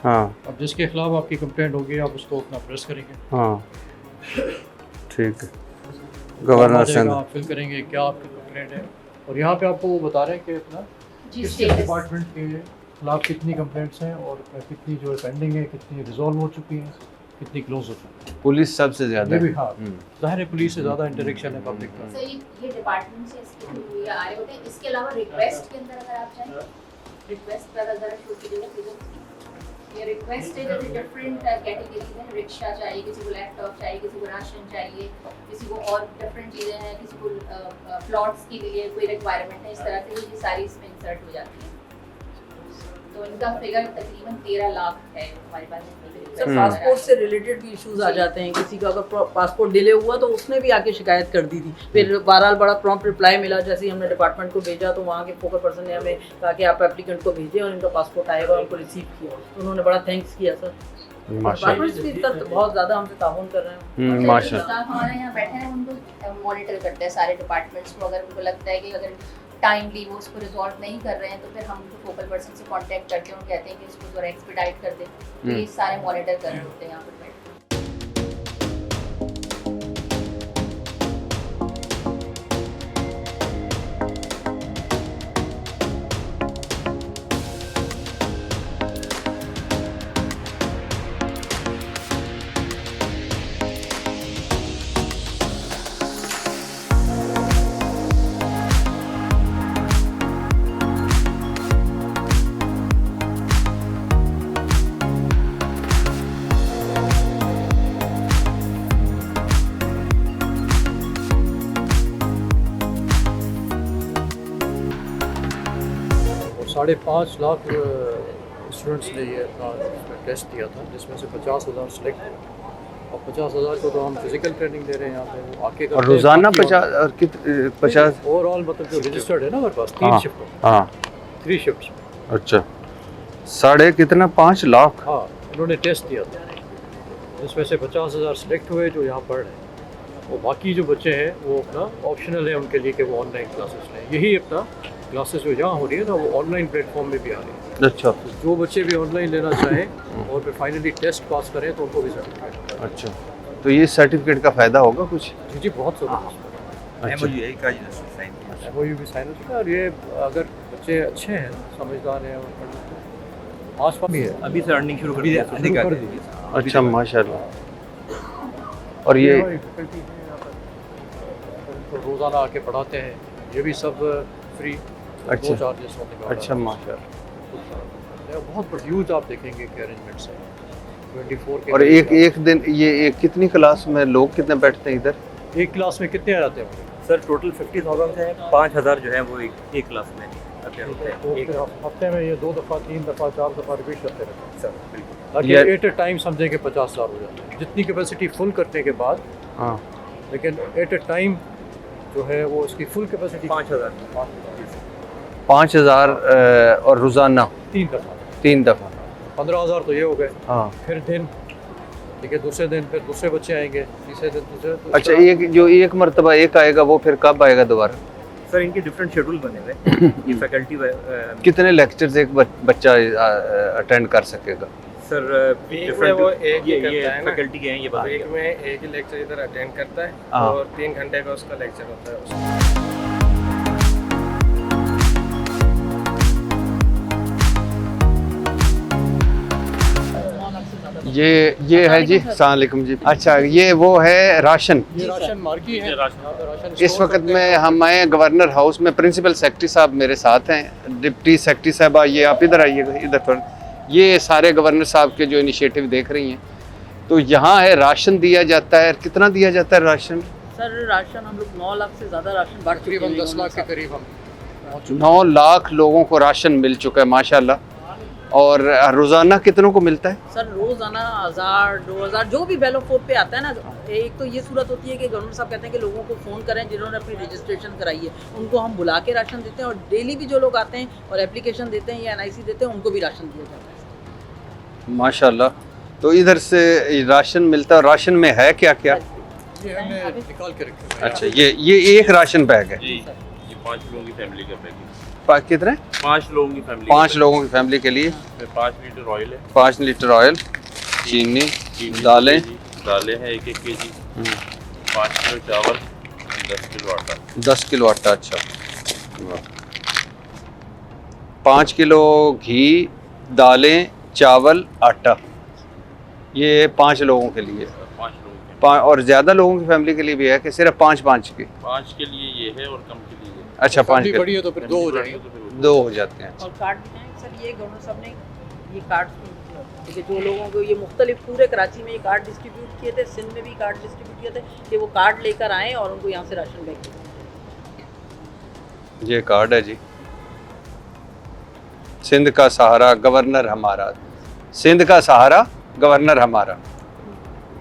[SPEAKER 5] हाँ,
[SPEAKER 9] अब जिसके खिलाफ आपकी कंप्लेंट होगी आप उसको अपना प्रेस करेंगे।
[SPEAKER 5] हाँ, ठीक है। गवर्नर सिंध
[SPEAKER 9] आप फिल करेंगे क्या आपकी कंप्लेंट है, और यहाँ पे आपको वो बता रहे हैं कि अपना किस डिपार्टमेंट के खिलाफ कितनी कंप्लेंट्स हैं और कितनी जो है पेंडिंग है, कितनी रिजॉल्व हो चुकी हैं, कितनी क्लोज हो चुकी है।
[SPEAKER 5] पुलिस सबसे ज़्यादा
[SPEAKER 9] ये भी हाँ, ज़ाहिर है पुलिस से ज़्यादा इंटरेक्शन है पब्लिक का।
[SPEAKER 11] सर ये डिपार्टमेंट से इसके थ्रू ये आ रहे होते हैं। इसके अलावा रिक्वेस्ट के अंदर अगर आप चाहें, रिक्वेस्ट पर अगर शो कीजिएगा, ये रिक्वेस्ट है जैसे डिफरेंट कैटेगरीज हैं, रिक्शा चाहिए, किसी को लैपटॉप चाहिए, किसी को राशन चाहिए, किसी को और डिफरेंट चीज़ें हैं, किसी को प्लॉट्स के लिए कोई रिक्वायरमेंट है, इस तरह से ये सारी इसमें इंसर्ट हो जाती है। तो इनका फिगर तकरीबन 13 लाख है हमारे पास।
[SPEAKER 3] सर पासपोर्ट से रिलेटेड भी इश्यूज आ जाते हैं, किसी का अगर पासपोर्ट डिले हुआ तो उसने भी आके शिकायत कर दी थी, फिर बहरहाल बड़ा प्रॉम्प्ट रिप्लाई मिला, जैसे ही हमने डिपार्टमेंट को भेजा तो वहाँ के फोकल पर्सन ने हमें कहा कि आप एप्लीकेंट को भेजें और इनका पासपोर्ट आएगा, उनको रिसीव किया, तो उन्होंने बड़ा थैंक्स किया सर। डिपार्टमेंट्स भी सर बहुत ज़्यादा हमसे ताउन कर रहे हैं।
[SPEAKER 11] माशाल्लाह हमारे यहाँ बैठे हैं उनको मॉनिटर करते हैं सारे डिपार्टमेंट्स को, अगर उनको लगता है कि अगर टाइमली वो उसको रिजॉल्व नहीं कर रहे हैं तो फिर हम उनको फोकल पर्सन से कांटेक्ट करते हैं और कहते हैं कि इसको थोड़ा एक्सपीडाइट कर दें, तो ये सारे मॉनिटर कर रहे होते हैं यहाँ पर बैठ।
[SPEAKER 9] और 5.5 लाख स्टूडेंट्स ने ये अपना टेस्ट दिया था, जिसमें से 50,000 सेलेक्ट हुए, और 50,000 को तो हम फिजिकल ट्रेनिंग दे रहे हैं यहाँ पे, वो आके
[SPEAKER 5] और रोज़ाना 50
[SPEAKER 9] ओवरऑल मतलब जो रजिस्टर्ड है ना हमारे पास 3 शिफ्ट।
[SPEAKER 5] हाँ,
[SPEAKER 9] 3 शिफ्ट्स।
[SPEAKER 5] अच्छा, 5.5 लाख।
[SPEAKER 9] हाँ, उन्होंने टेस्ट दिया था, जिसमें से 50,000 सेलेक्ट हुए जो यहाँ पढ़ रहे हैं, और बाकी जो बच्चे हैं वो अपना ऑप्शनल है उनके लिए कि वो ऑनलाइन क्लासेस लें। यही अपना क्लासेस जो यहाँ हो रही है ना वो ऑनलाइन प्लेटफॉर्म में भी आ रही है।
[SPEAKER 5] अच्छा,
[SPEAKER 9] तो जो बच्चे भी ऑनलाइन लेना चाहें और फिर फाइनली टेस्ट पास करें तो उनको भी सर्टिफिकेट।
[SPEAKER 5] अच्छा, तो ये सर्टिफिकेट का फ़ायदा होगा कुछ?
[SPEAKER 9] जी जी, बहुत ज़बरदस्त। MOU भी साइन हो चुका है, और ये अगर बच्चे अच्छे हैं, समझदार हैं और आस पास भी है,
[SPEAKER 12] अभी से अर्निंग शुरू कर दी।
[SPEAKER 5] अच्छा, माशाल्लाह। और ये
[SPEAKER 9] फैकल्टी है यहाँ पर, तो रोज़ाना आके पढ़ाते हैं, ये भी सब फ्री।
[SPEAKER 5] अच्छा,
[SPEAKER 9] चार्जेस होने का।
[SPEAKER 5] अच्छा, माशाल्लाह।
[SPEAKER 9] बहुत प्रोड्यूस आप देखेंगे कि अरेंजमेंट्स हैं 24 के।
[SPEAKER 5] और एक दिन ये कितनी क्लास में लोग कितने बैठते हैं इधर?
[SPEAKER 9] एक क्लास में कितने आ जाते हैं
[SPEAKER 12] सर? टोटल 50,000 है, 5,000 जो है वो एक क्लास में आते हैं।
[SPEAKER 9] तो एक हफ्ते में ये 2 दफ़ा 3 दफ़ा 4 दफ़ा रिपीट करते रहते हैं
[SPEAKER 12] सर, बिल्कुल।
[SPEAKER 9] ताकि एट ए टाइम समझें कि 50,000 हो जाते हैं, जितनी कैपेसिटी फुल करने के बाद।
[SPEAKER 5] हाँ,
[SPEAKER 9] लेकिन एट ए टाइम जो है वो उसकी फुल कैपेसिटी
[SPEAKER 5] 5,000 और रोज़ाना
[SPEAKER 9] 3 दफ़ा
[SPEAKER 5] 3 दफ़ा
[SPEAKER 9] 15,000 तो ये हो गए।
[SPEAKER 5] हाँ,
[SPEAKER 9] फिर दिन ठीक है, दूसरे दिन फिर दूसरे बच्चे आएंगे, तीसरे दिन दूसरे। तो
[SPEAKER 5] अच्छा, एक जो एक मरतबा एक आएगा वो फिर कब आएगा दोबारा?
[SPEAKER 12] सर इनके डिफरेंट शेड्यूल बने हुए ये फैकल्टी
[SPEAKER 5] कितने लेक्चर्स एक बच्चा अटेंड कर सकेगा?
[SPEAKER 12] सर
[SPEAKER 6] वीक में वो एक ही करता है ना,
[SPEAKER 12] फैकल्टी के हैं ये
[SPEAKER 6] वीक में एक ही लेक्चर इधर अटेंड करता है
[SPEAKER 5] हाँ।
[SPEAKER 6] और 3 घंटे का उसका लेक्चर होता है उसका।
[SPEAKER 5] ये है जी, अस्सलाम वालेकुम जी। अच्छा, ये वो है राशन।
[SPEAKER 9] ये राशन मार्की है, राशन
[SPEAKER 5] इस वक्त में हम आए हैं गवर्नर हाउस में, प्रिंसिपल सेक्रेटरी साहब मेरे साथ हैं, डिप्टी सेक्रेटरी साहब ये आप इधर आइएगा, इधर पर। ये सारे गवर्नर साहब के जो इनिशिएटिव देख रही हैं, तो यहाँ है राशन दिया जाता है। कितना दिया जाता है राशन?
[SPEAKER 3] सर राशन हम लोग 9 लाख से ज़्यादा राशन बांट चुके हैं,
[SPEAKER 9] तकरीबन 10 लाख के करीब हम पहुंच चुके हैं।
[SPEAKER 5] 9 लाख लोगों को राशन मिल चुका है माशाल्लाह। और रोज़ाना कितनों को मिलता है?
[SPEAKER 3] सर रोज़ाना 1000 2000 जो भी बैलो फोप पे आता है ना। एक तो ये सूरत होती है कि गवर्नर साहब कहते हैं कि लोगों को फ़ोन करें जिन्होंने अपनी रजिस्ट्रेशन कराई है, उनको हम बुला के राशन देते हैं, और डेली भी जो लोग आते हैं और एप्लीकेशन देते हैं या NIC देते हैं उनको भी राशन दिया जाता है
[SPEAKER 5] माशाल्लाह। तो इधर से राशन मिलता है। राशन में है क्या क्या?
[SPEAKER 9] ये हमने निकाल के रखे हैं।
[SPEAKER 5] अच्छा, ये एक राशन बैग है।
[SPEAKER 2] जी, ये 5 लोगों की फैमिली का पैकेज।
[SPEAKER 5] कितने?
[SPEAKER 2] 5 लोगों की फैमिली।
[SPEAKER 5] 5 लोगों की फैमिली के लिए
[SPEAKER 2] 5 लीटर ऑयल है,
[SPEAKER 5] 5 लीटर ऑयल, चीनी, दालें
[SPEAKER 2] हैं 1-1 केजी, 5 किलो चावल, 10 किलो आटा।
[SPEAKER 5] 10 किलो आटा। अच्छा, 5 किलो घी, दालें, चावल, आटा। ये 5 लोगों के लिए।
[SPEAKER 2] 5 लोगों के।
[SPEAKER 5] और ज़्यादा लोगों की फैमिली के लिए भी है कि सिर्फ 5 की?
[SPEAKER 2] 5 के लिए ये है और कम के लिए ये।
[SPEAKER 5] अच्छा, 5 के
[SPEAKER 9] बड़ी है तो फिर 2 हो जाएंगे।
[SPEAKER 5] 2 हो जाते हैं।
[SPEAKER 3] और कार्ड भी हैं सर, ये गवर्नर साहब ने ये कार्ड कि जो लोगों को ये मुख्तलिफ पूरे कराची में ये कार्ड डिस्ट्रीब्यूट किए थे, सिंध में भी कार्ड डिस्ट्रीब्यूट किए थे, कि वो कार्ड लेकर आएँ और उनको यहाँ से राशन बैग दें।
[SPEAKER 5] ये कार्ड है जी, सिंध का सहारा गवर्नर हमारा, सिंध का सहारा गवर्नर हमारा।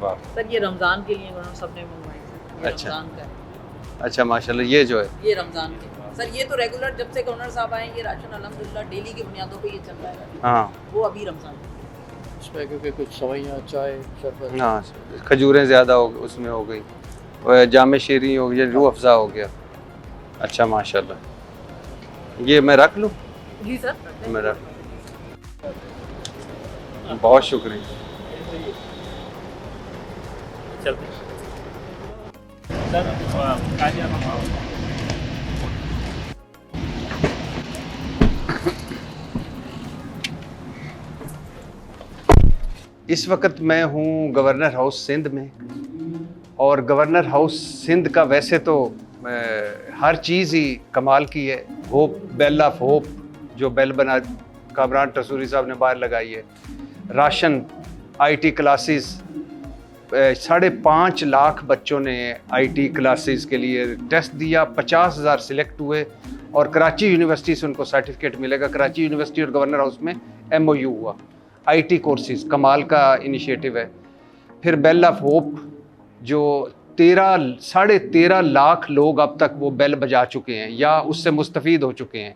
[SPEAKER 5] वाह
[SPEAKER 3] सर ये रमज़ान के लिए गवर्नर साहब ने मंगवाए थे।
[SPEAKER 5] अच्छा।
[SPEAKER 3] रमज़ान का।
[SPEAKER 5] अच्छा माशाल्लाह। ये जो है
[SPEAKER 3] ये रमज़ान के सर, ये तो रेगुलर जब से गवर्नर साहब आए ये राशन अल्हम्दुलिल्लाह डेली की बुनियादों पे ये चल रहा है।
[SPEAKER 5] हाँ,
[SPEAKER 3] वो अभी रमज़ान
[SPEAKER 9] इसमें क्योंकि कुछ सवैयाँ, चाय, शरबत,
[SPEAKER 5] हाँ, खजूरें ज़्यादा हो उसमें हो गई, और जामे शीरी हो गई, रूह अफ़ज़ा हो गया। अच्छा माशाल्लाह। ये मैं रख लूँ?
[SPEAKER 3] जी सर,
[SPEAKER 5] मैं रख। बहुत शुक्रिया।
[SPEAKER 12] चलते
[SPEAKER 10] सर आज हम
[SPEAKER 5] इस वक्त मैं हूँ गवर्नर हाउस सिंध में, और गवर्नर हाउस सिंध का वैसे तो हर चीज़ ही कमाल की है। होप, बेल ऑफ होप, जो बेल बना कामरान टसूरी साहब ने बाहर लगाई है। राशन, IT क्लासेस, 5.5 लाख बच्चों ने IT क्लासेस के लिए टेस्ट दिया, 50,000 सिलेक्ट हुए, और कराची यूनिवर्सिटी से उनको सर्टिफिकेट मिलेगा। कराची यूनिवर्सिटी और गवर्नर हाउस में MOU हुआ। IT कोर्सेज, कमाल का इनिशिएटिव है। फिर बेल ऑफ होप, जो 13.5 लाख लोग अब तक वो बेल बजा चुके हैं या उससे मुस्तफ़ीद हो चुके हैं।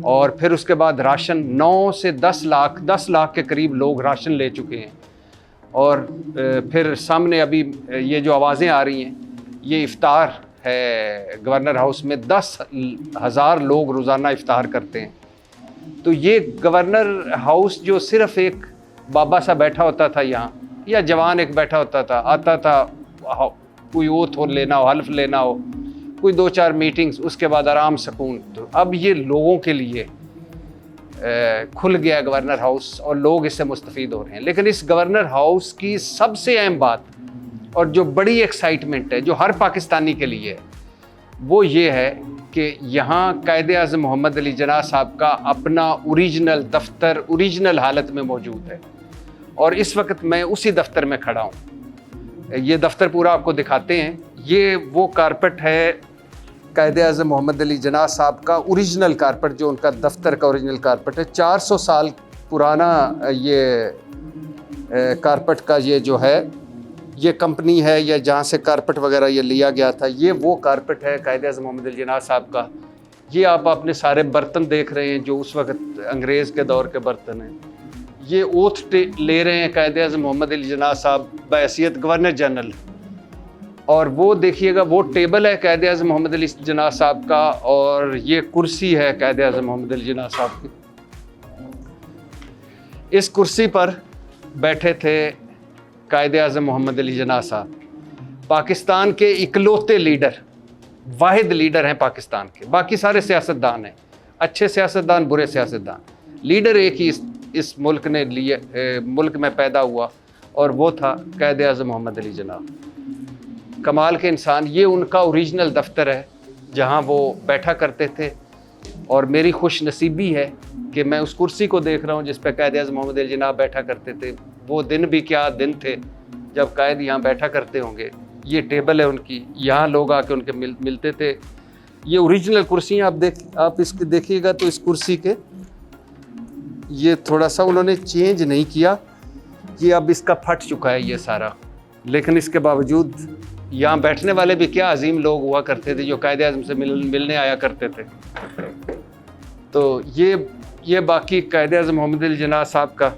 [SPEAKER 5] और फिर उसके बाद राशन, 9 से 10 लाख के करीब लोग राशन ले चुके हैं। और फिर सामने अभी ये जो आवाज़ें आ रही हैं, ये इफ्तार है गवर्नर हाउस में, 10,000 लोग रोज़ाना इफ्तार करते हैं। तो ये गवर्नर हाउस जो सिर्फ़ एक बाबा सा बैठा होता था यहाँ, या जवान एक बैठा होता था, आता था, कोई ओथ हो लेना हो, हल्फ लेना हो, कोई 2-4 मीटिंग्स, उसके बाद आराम सुकून। तो अब ये लोगों के लिए खुल गया गवर्नर हाउस और लोग इससे मुस्तफ़ीद हो रहे हैं। लेकिन इस गवर्नर हाउस की सबसे अहम बात और जो बड़ी एक्साइटमेंट है, जो हर पाकिस्तानी के लिए है, वो ये है कि यहाँ कायद-ए-आज़म मोहम्मद अली जिन्नाह साहब का अपना ओरिजिनल दफ्तर ओरिजिनल हालत में मौजूद है। और इस वक्त मैं उसी दफ्तर में खड़ा हूँ। ये दफ्तर पूरा आपको दिखाते हैं। ये वो कारपेट है कायद-ए-आज़म मोहम्मद अली जिन्नाह साहब का ओरिजिनल कारपेट, जो उनका दफ्तर का ओरिजिनल कारपेट है। 400 साल पुराना ये कारपेट का ये जो है, ये कंपनी है या जहाँ से कारपेट वगैरह ये लिया गया था, ये वो कारपेट है कायद-ए-आज़म मोहम्मद अली जिन्नाह साहब का। ये आप अपने सारे बर्तन देख रहे हैं जो उस वक्त अंग्रेज़ के दौर के बर्तन हैं। ये ओथ ले रहे हैं कायदे आज़म मोहम्मद अली जिन्ना साहब बहैसियत गवर्नर जनरल, और वो देखिएगा वो टेबल है कायदे आज़म मोहम्मद अली जिन्ना साहब का, और ये कुर्सी है कायदे आज़म मोहम्मद अली जिन्ना साहब की। इस कुर्सी पर बैठे थे कायदे आज़म मोहम्मद अली जिन्ना साहब, पाकिस्तान के इकलौते लीडर, वाहिद लीडर हैं पाकिस्तान के। बाकी सारे सियासतदान हैं, अच्छे सियासतदान, बुरे सियासतदान, लीडर एक ही इस मुल्क ने लिए, मुल्क में पैदा हुआ, और वो था कायदे आज़म मोहम्मद अली जिन्ना। कमाल के इंसान। ये उनका ओरिजिनल दफ्तर है जहाँ वो बैठा करते थे, और मेरी खुश नसीबी है कि मैं उस कुर्सी को देख रहा हूँ जिस पर कायदे आज़म मोहम्मद अली जिन्ना बैठा करते थे। वो दिन भी क्या दिन थे जब कायद यहाँ बैठा करते होंगे। ये टेबल है उनकी, यहाँ लोग आके उनके मिलते थे। ये ओरिजिनल कुर्सियाँ आप इसके देखिएगा तो इस कुर्सी के ये थोड़ा सा उन्होंने चेंज नहीं किया, ये अब इसका फट चुका है ये सारा, लेकिन इसके बावजूद यहाँ बैठने वाले भी क्या अजीम लोग हुआ करते थे जो कायदे आज़म से मिलने आया करते थे। तो ये बाकी कायदे आज़म मोहम्मद अली जिन्ना साहब का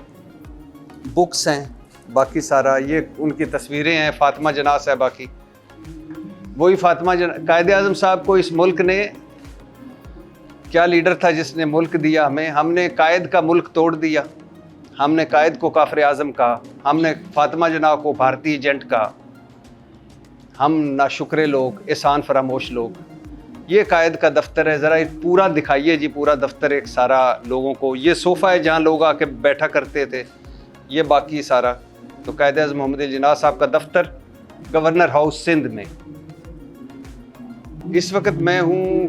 [SPEAKER 5] बुक्स हैं, बाकी सारा ये उनकी तस्वीरें हैं, फ़ातिमा जिन्ना साहबा की। वही फ़ातिमा कायदे आज़म साहब को इस मुल्क ने, क्या लीडर था जिसने मुल्क दिया हमें। हमने कायद का मुल्क तोड़ दिया, हमने कायद को काफ़िर आज़म कहा, हमने फ़ातिमा जिन्ना को भारतीय एजेंट कहा। हम नाशुक्रे लोग, एहसान फरामोश लोग। ये कायद का दफ्तर है, ज़रा पूरा दिखाइए जी, पूरा दफ्तर एक सारा लोगों को। ये सोफ़ा है जहाँ लोग आके बैठा करते थे, ये बाकी सारा। तो कायदे आज़म मोहम्मद अली जिन्ना साहब का दफ्तर गवर्नर हाउस सिंध में। इस वक्त मैं हूँ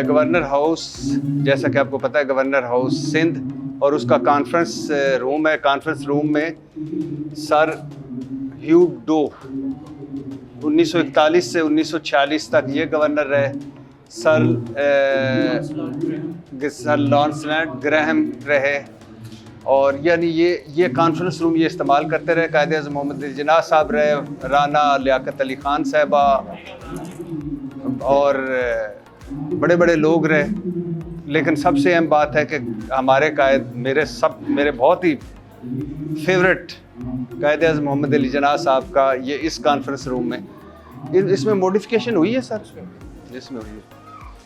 [SPEAKER 5] गवर्नर हाउस, जैसा कि आपको पता है गवर्नर हाउस सिंध, और उसका कॉन्फ्रेंस रूम है। कॉन्फ्रेंस रूम में सर ह्यूग डो 1941 से 1946 तक ये गवर्नर रहे। सर लॉन्सलैंड ग्रैहम रहे, और यानी ये कॉन्फ्रेंस रूम ये इस्तेमाल करते रहे। कायदे आज़म मोहम्मद अली जिन्ना साहब रहे, राना लियाकत अली ख़ान साहबा, और बड़े बड़े लोग रहे। लेकिन सबसे अहम बात है कि हमारे कायद, मेरे बहुत ही फेवरेट कायदे आज़म मोहम्मद अली जिन्ना साहब का ये इस कॉन्फ्रेंस रूम में, इसमें मॉडिफिकेशन हुई है सर, जिसमें हुई है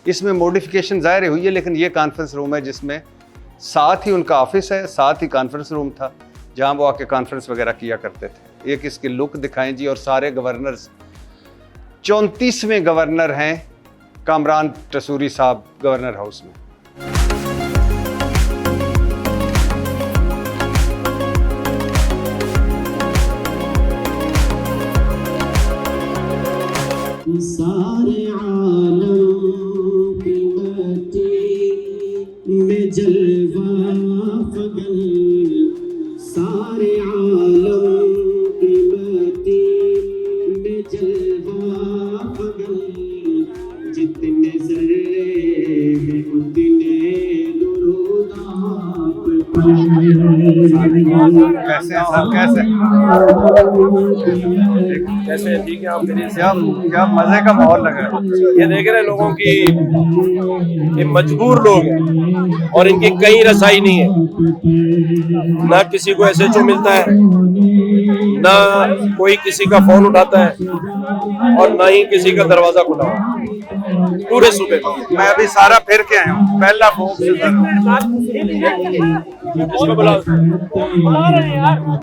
[SPEAKER 5] इसमें मॉडिफिकेशन ज़ाहिर हुई है, लेकिन ये कॉन्फ्रेंस रूम है जिसमें साथ ही उनका ऑफिस है, साथ ही कॉन्फ्रेंस रूम था जहाँ वो आके कॉन्फ्रेंस वगैरह किया करते थे। एक इसकी लुक दिखाएं जी। और सारे गवर्नर्स, 34वें गवर्नर हैं कामरान टसूरी साहब गवर्नर हाउस में।
[SPEAKER 13] सारे आलम की मती में जलवा फगल, सारे आलम की मती में जलवा फगल, जितने जर्रे में उतने दुरूद आप पर।
[SPEAKER 5] कैसे सर,
[SPEAKER 2] कैसे ठीक है आप मेरे?
[SPEAKER 5] क्या मजे का माहौल लगा।
[SPEAKER 2] ये देख रहे लोगों की, ये मजबूर लोग हैं और इनकी कहीं रसाई नहीं है। ना किसी को एसएचओ मिलता है, ना कोई किसी का फोन उठाता है, और ना ही किसी का दरवाजा खुला पूरे सूबे में।
[SPEAKER 5] मैं अभी सारा फिर के आया हूँ, पहला फोन से
[SPEAKER 2] इसको बुलाओ,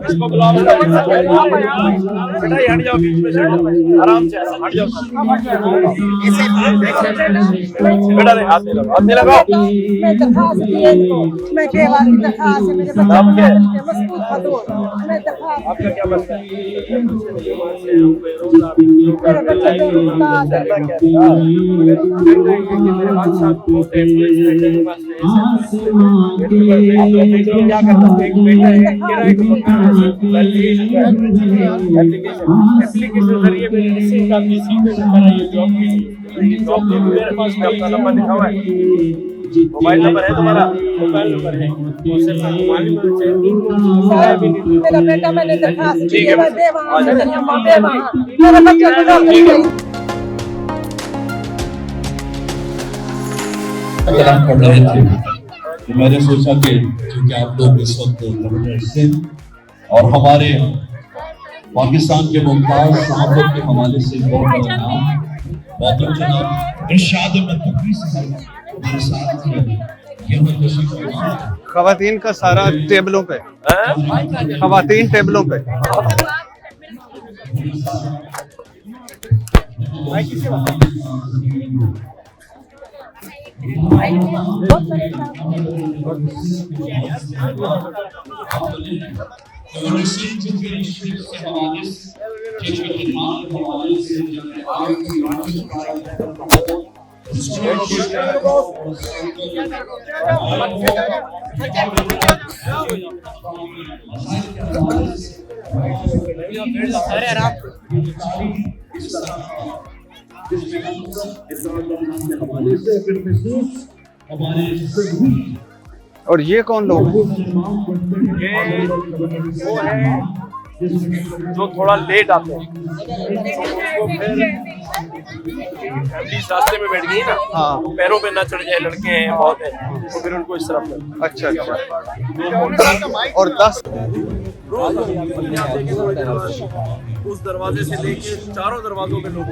[SPEAKER 2] इसको बुलाओ, बेटा ये हट जाओ बीच में से, आराम से हट जाओ बेटा, हाथ नहीं लगाओ, हाथ नहीं लगाओ।
[SPEAKER 8] मैं दरखास्त दिए तो मैं के वाली दरखास्त है, मेरे
[SPEAKER 2] नाम क्या है?
[SPEAKER 8] मसूद फतूर। मैं दरखास्त,
[SPEAKER 2] आपका क्या मसला है?
[SPEAKER 8] मेरे बच्चे बेरोजगार
[SPEAKER 2] क्या करता है? एक बेटा है, किराए को एप्लीकेशन जरिए मैंने रिसीव कर दी, सीधे कराइए जॉब की मेरे पास में अपना नंबर लिखा हुआ है, मोबाइल नंबर है तुम्हारा? मोबाइल नंबर है,
[SPEAKER 8] मेरा बेटा, मैंने दरखास्त
[SPEAKER 2] ठीक है,
[SPEAKER 8] मेरे बच्चे को नौकरी।
[SPEAKER 4] कलाम पढ़ रहे थे तो मैंने सोचा कि क्योंकि आप लोग इस वक्त गवर्नर सिंध और हमारे पाकिस्तान के मुमताज साहब के हवाले से बहुत बड़ा नाम मोहतरम जनाब इरशाद अहमद तकवी साहब हमारे साथ यहाँ तशरीफ फरमा है।
[SPEAKER 5] खवातीन का सारा टेबलों पे, खवातीन टेबलों पे।
[SPEAKER 4] गवर्नर सिंह जितने शरीफ के हवाले से जितने खिदमत के हवाले से
[SPEAKER 5] और ये कौन लोग हैं?
[SPEAKER 2] ये वो है जो थोड़ा लेट आते हैं, तो फिर फैमिली रास्ते में बैठ गई ना,
[SPEAKER 5] हाँ,
[SPEAKER 2] पैरों पे ना चढ़ जाए, लड़के हैं बहुत है, तो फिर उनको इस तरफ।
[SPEAKER 5] अच्छा अच्छा। और 10
[SPEAKER 2] उस दरवाजे से लेके चारों दरवाजों पे लोग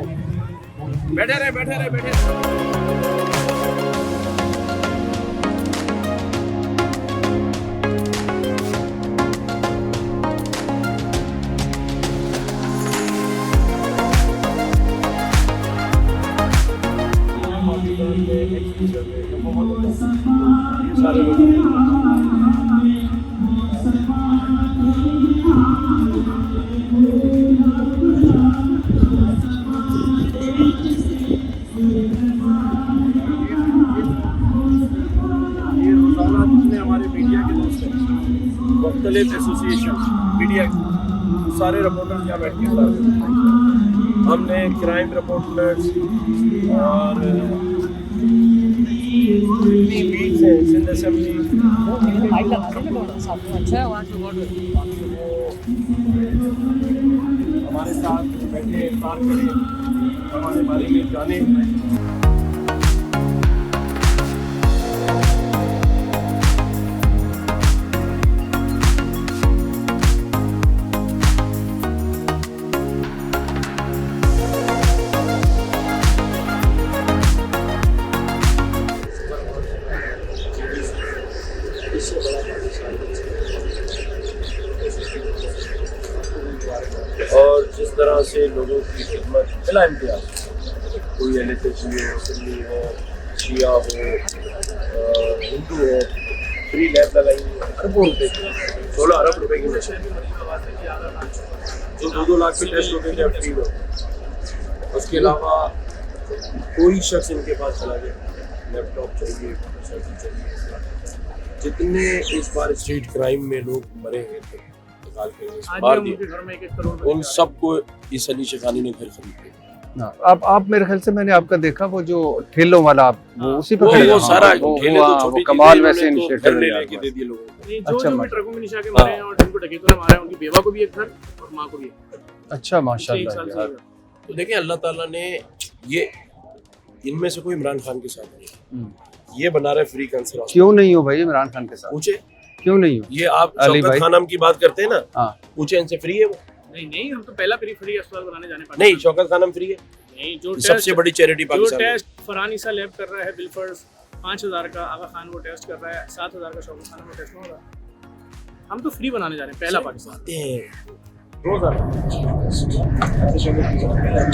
[SPEAKER 2] बैठे रहे। सारे लोग हमारे मीडिया के दोस्त हैं, मुख्तलिफ एसोसिएशन मीडिया के सारे रिपोर्टर यहाँ बैठ के हमने क्राइम रिपोर्टर्स और बीट्स हैं, सिंध असेंबली, हमारे साथ बैठे इफ्तार करें, हमारे बारे में जाने। और जिस तरह से लोगों की खिदमत मिला इम्तियाज, कोई एलएचएसवी हो, सुन्नी हो, शिया हो, हिंदू हो, फ्री लैब लगाई अरबों रुपए की, 16 अरब रुपए की मशीन, जो 2-2 लाख के टेस्ट होते थे अब फ्री हो। उसके अलावा कोई शख्स इनके पास चला गया, लैपटॉप चाहिए, जितने इस बार स्ट्रीट क्राइम में लोग मरे हुए थे मार दिए, उन सबको इस अली शेखानी ने घर खरीद दिया।
[SPEAKER 5] अब आप मेरे ख्याल से मैंने आपका देखा वो जो ठेलों वाला, आप वो उसी पे खड़े,
[SPEAKER 2] वो सारा
[SPEAKER 5] ठेले तो छोटी कमाल वैसे इनिशिएटिव
[SPEAKER 2] लेके दे दिए लोगों को।
[SPEAKER 10] अच्छा, जो ट्रकों में निशा के मारे हैं और जिनको डकैतों ने मारा है, उनकी बेवा को भी एक घर और मां को भी एक घर।
[SPEAKER 5] अच्छा, माशाल्लाह यार।
[SPEAKER 2] तो देखिए अल्लाह ताला ने ये, इनमें से कोई इमरान खान के साथ नहीं, ये बना रहे फ्री कैंसर।
[SPEAKER 5] क्यों नहीं हो भाई इमरान खान के साथ?
[SPEAKER 2] पूछे
[SPEAKER 5] क्यों नहीं हो?
[SPEAKER 2] ये आप शौकत खानम की बात करते हैं ना, पूछे इनसे फ्री है वो?
[SPEAKER 10] नहीं, हम तो पहला फ्री अस्पताल बनाने जाने पाते
[SPEAKER 2] नहीं, शौकत खानम फ्री है
[SPEAKER 10] नहीं। जो
[SPEAKER 2] सबसे बड़ी चैरिटी पाकिस्तान में।
[SPEAKER 10] जो टेस्ट फरहान ईसा लैब कर रहा है बिलफर्स 5000 का, आगा खान वो टेस्ट कर रहा है 7000 का, शौकत खानम वो टेस्ट हो रहा है। हम तो फ्री बनाने जा रहे हैं, पहला पाकिस्तान।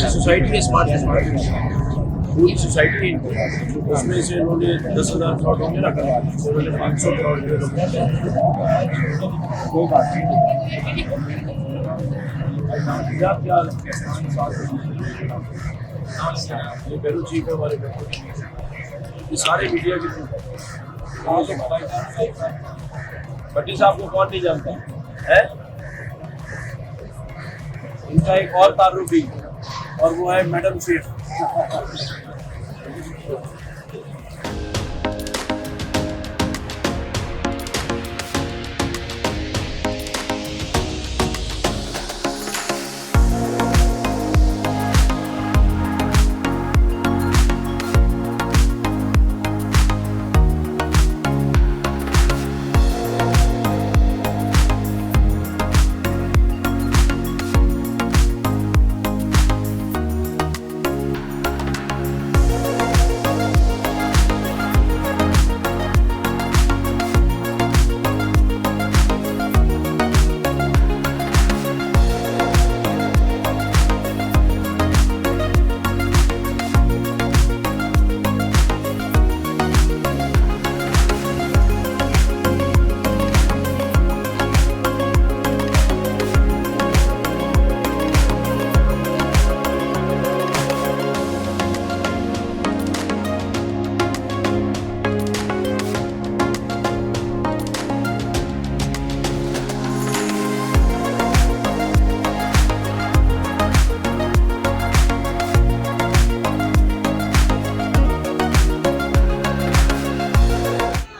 [SPEAKER 2] सोसाइटी के स्मार्ट पूरी सोसाइटी, उसमें से उन्होंने 10,000 करोड़ रुपये रखा, उन्होंने 500 करोड़ रुपये ये बेरू चीफ है हमारे, ये सारे मीडिया के थ्रू। भट्टी साहब को कौन नहीं जानता है? इनका एक और ताल्लुक भी, और वो है मैडम शेख।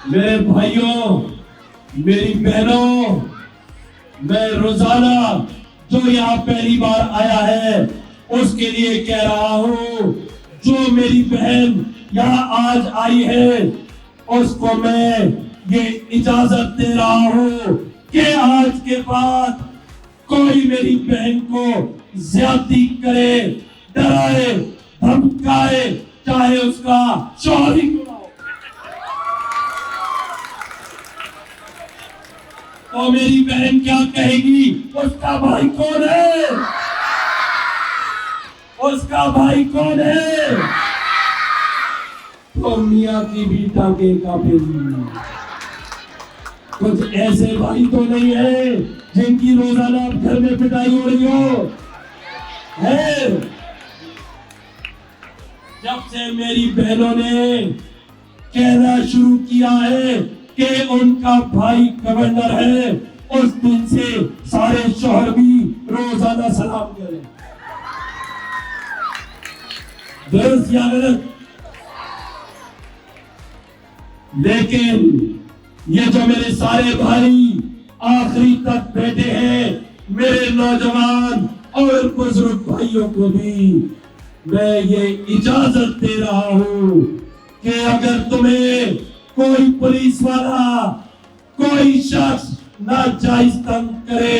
[SPEAKER 4] मेरे भाइयों, मेरी बहनों, मैं रोजाना जो यहाँ पहली बार आया है उसके लिए कह रहा हूँ, जो मेरी बहन यहाँ आज आई है उसको मैं ये इजाजत दे रहा हूँ कि आज के बाद कोई मेरी बहन को ज्यादती करे, डराए, धमकाए, चाहे उसका शौहर ही क्यों ना हो। तो मेरी बहन क्या कहेगी, उसका भाई कौन है, उसका भाई कौन है, तो मियाँ की भी टांगे कांपेगी। कुछ ऐसे भाई तो नहीं है जिनकी रोजाना घर में पिटाई हो रही हो है। जब से मेरी बहनों ने कहना शुरू किया है कि उनका भाई गवर्नर है, उस दिन से सारे शोहर भी रोजाना सलाम करें। दुरुस्त या गलत? लेकिन ये जो मेरे सारे भाई आखिरी तक बैठे हैं, मेरे नौजवान और बुजुर्ग भाइयों को भी मैं ये इजाजत दे रहा हूं कि अगर तुम्हें कोई पुलिस वाला, कोई शख्स नाजायज तंग करे,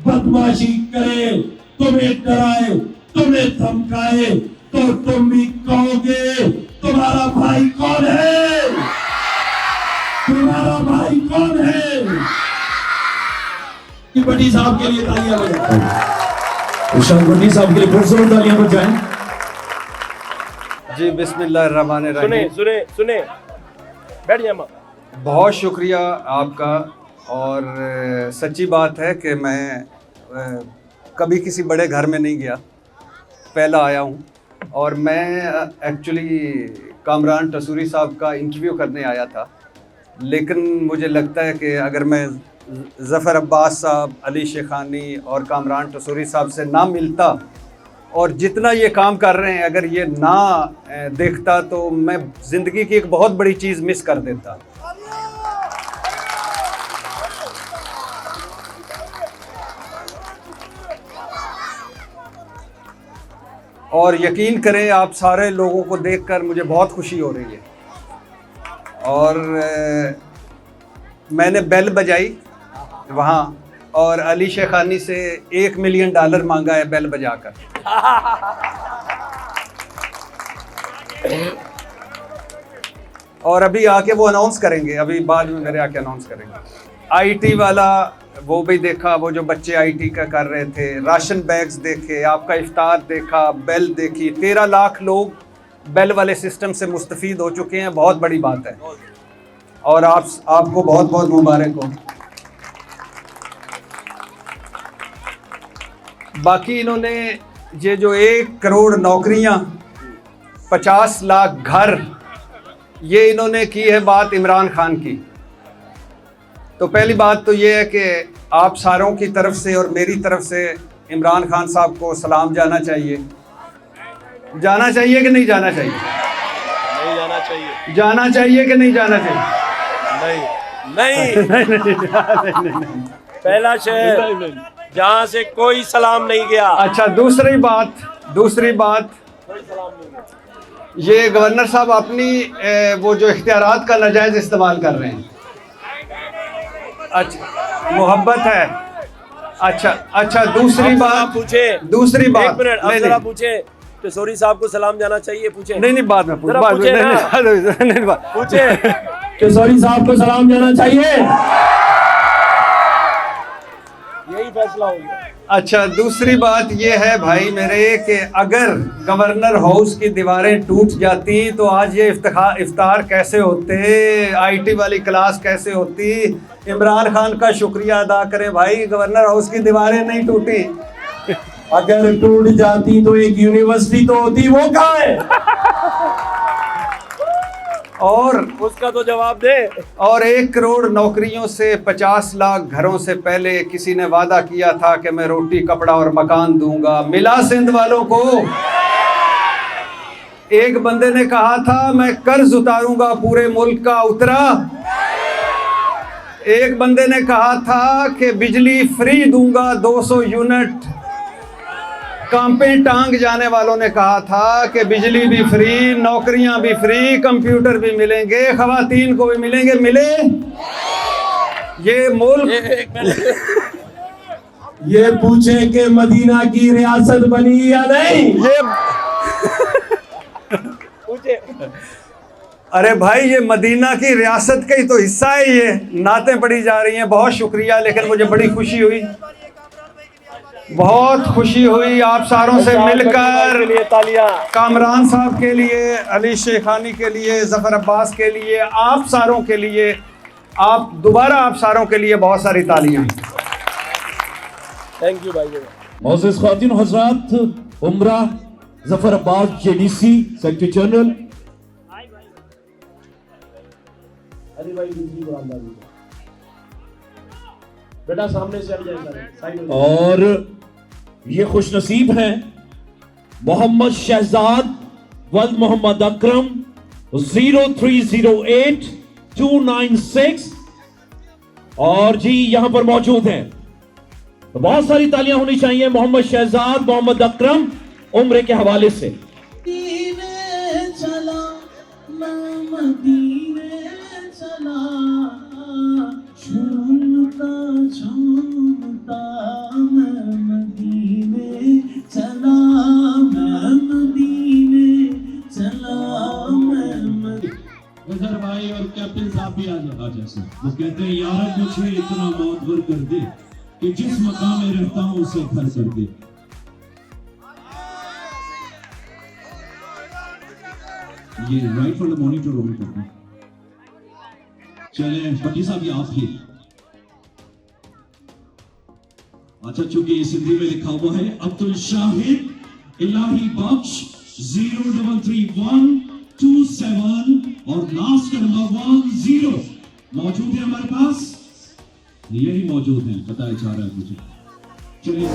[SPEAKER 4] बदमाशी करे, तुम्हें डराए, तुम्हें धमकाए, तो तुम भी कहोगे तुम्हारा भाई कौन है, तुम्हारा भाई कौन है। भट्टी साहब के लिए तालियां बजाएं। इरशाद भट्टी साहब के लिए फिर से तालियां बजाएं।
[SPEAKER 5] जी बिस्मिल्लाहिर्रहमानिर्रहीम।
[SPEAKER 2] सुने सुने सुने, बैठ जाए माँ।
[SPEAKER 5] बहुत शुक्रिया आपका। और सच्ची बात है कि मैं कभी किसी बड़े घर में नहीं गया, पहला आया हूँ। और मैं एक्चुअली कामरान टसूरी साहब का इंटरव्यू करने आया था, लेकिन मुझे लगता है कि अगर मैं ज़फ़र अब्बास साहब, अली शेखानी और कामरान टसूरी साहब से ना मिलता और जितना ये काम कर रहे हैं अगर ये ना देखता तो मैं ज़िंदगी की एक बहुत बड़ी चीज़ मिस कर देता। और यकीन करें, आप सारे लोगों को देखकर मुझे बहुत खुशी हो रही है। और मैंने बेल बजाई वहाँ और अली शेखानी से $1 मिलियन मांगा है बेल बजाकर। और अभी आके वो अनाउंस करेंगे, अभी बाद में मेरे आके अनाउंस करेंगे। आईटी वाला वो भी देखा, वो जो बच्चे आईटी का कर रहे थे, राशन बैग्स देखे, आपका इफ्तार देखा, बेल देखी। 13 लाख लोग बेल वाले सिस्टम से मुस्तफ़ीद हो चुके हैं, बहुत बड़ी बात है। और आपको बहुत बहुत मुबारक हो। बाकी इन्होंने ये जो 1 करोड़ नौकरियां, 50 लाख घर, ये इन्होंने की है बात इमरान खान की। तो पहली बात तो ये है कि आप सारों की तरफ से और मेरी तरफ से इमरान खान साहब को सलाम जाना चाहिए। जाना चाहिए कि नहीं जाना चाहिए?
[SPEAKER 2] नहीं जाना चाहिए।
[SPEAKER 5] जाना चाहिए कि नहीं जाना चाहिए?
[SPEAKER 2] नहीं नहीं। पहला शहर जहाँ से कोई सलाम नहीं गया।
[SPEAKER 5] अच्छा, दूसरी बात ये गवर्नर साहब अपनी वो जो इख्तियारात का नाजायज इस्तेमाल कर रहे हैं। अच्छा, मोहब्बत है। अच्छा, दूसरी बात
[SPEAKER 2] एक मिनट, अब जरा पूछे टसूरी साहब को सलाम जाना चाहिए, पूछे।
[SPEAKER 5] नहीं बाद में
[SPEAKER 2] पूछे
[SPEAKER 4] टसूरी साहब को सलाम जाना चाहिए,
[SPEAKER 2] यही फैसला हो गया।
[SPEAKER 5] अच्छा, दूसरी बात ये है भाई मेरे कि अगर गवर्नर हाउस की दीवारें टूट जाती तो आज ये इफ्तार कैसे होते, आईटी वाली क्लास कैसे होती। इमरान खान का शुक्रिया अदा करें भाई, गवर्नर हाउस की दीवारें नहीं टूटी।
[SPEAKER 4] अगर टूट जाती तो एक यूनिवर्सिटी तो होती, वो कहाँ है?
[SPEAKER 5] और
[SPEAKER 2] उसका तो जवाब दे।
[SPEAKER 5] और 1 करोड़ नौकरियों से 50 लाख घरों से पहले किसी ने वादा किया था कि मैं रोटी, कपड़ा और मकान दूंगा। मिला सिंध वालों को? एक बंदे ने कहा था मैं कर्ज उतारूंगा पूरे मुल्क का, उतरा? एक बंदे ने कहा था कि बिजली फ्री दूंगा 200 यूनिट। कांपे टांग जाने वालों ने कहा था कि बिजली भी फ्री, नौकरियां भी फ्री, कंप्यूटर भी मिलेंगे, खवातीन को भी मिलेंगे। मिले? ये मुल्क
[SPEAKER 13] ये पूछे कि मदीना की रियासत बनी या नहीं?
[SPEAKER 5] ये अरे भाई, ये मदीना की रियासत का ही तो हिस्सा है। ये नातें पढ़ी जा रही हैं, बहुत शुक्रिया। लेकिन मुझे बड़ी खुशी हुई, बहुत खुशी हुई आप सारों से मिलकर। कामरान साहब के लिए, अली शेखानी के लिए, जफर अब्बास के लिए, आप सारों के लिए, आप सारों के लिए बहुत सारी तालियां।
[SPEAKER 2] थैंक यू भाई।
[SPEAKER 4] मोअज़्ज़िज़ ख़वातीन व हज़रात, उमरा Zafar Abbas JDC secretary general.
[SPEAKER 2] बेटा सामने से जाए।
[SPEAKER 4] और ये खुश नसीब हैं मोहम्मद शहजाद वल्द मोहम्मद अकरम 0308 296 और जी यहां पर मौजूद हैं। तो बहुत सारी तालियां होनी चाहिए मोहम्मद शहजाद मोहम्मद अकरम उम्र के हवाले से।
[SPEAKER 13] भाई और कैप्टन साहब भी आ जैसे वो कहते हैं यार मुझे इतना मौतवर कर दे कि जिस मकाम में रहता हूं उसे घर कर दे। ये राइट वाला मॉनिटर ऑन करना। चले पट्टी साहब ये आप ही। अच्छा चूंकि ये सिंधी में लिखा हुआ है अब्दुल शाहिद इलाही बख्श 033127 और लास्ट नंबर 10 मौजूद है हमारे पास। यही मौजूद है, बताया जा रहा है मुझे। चलिए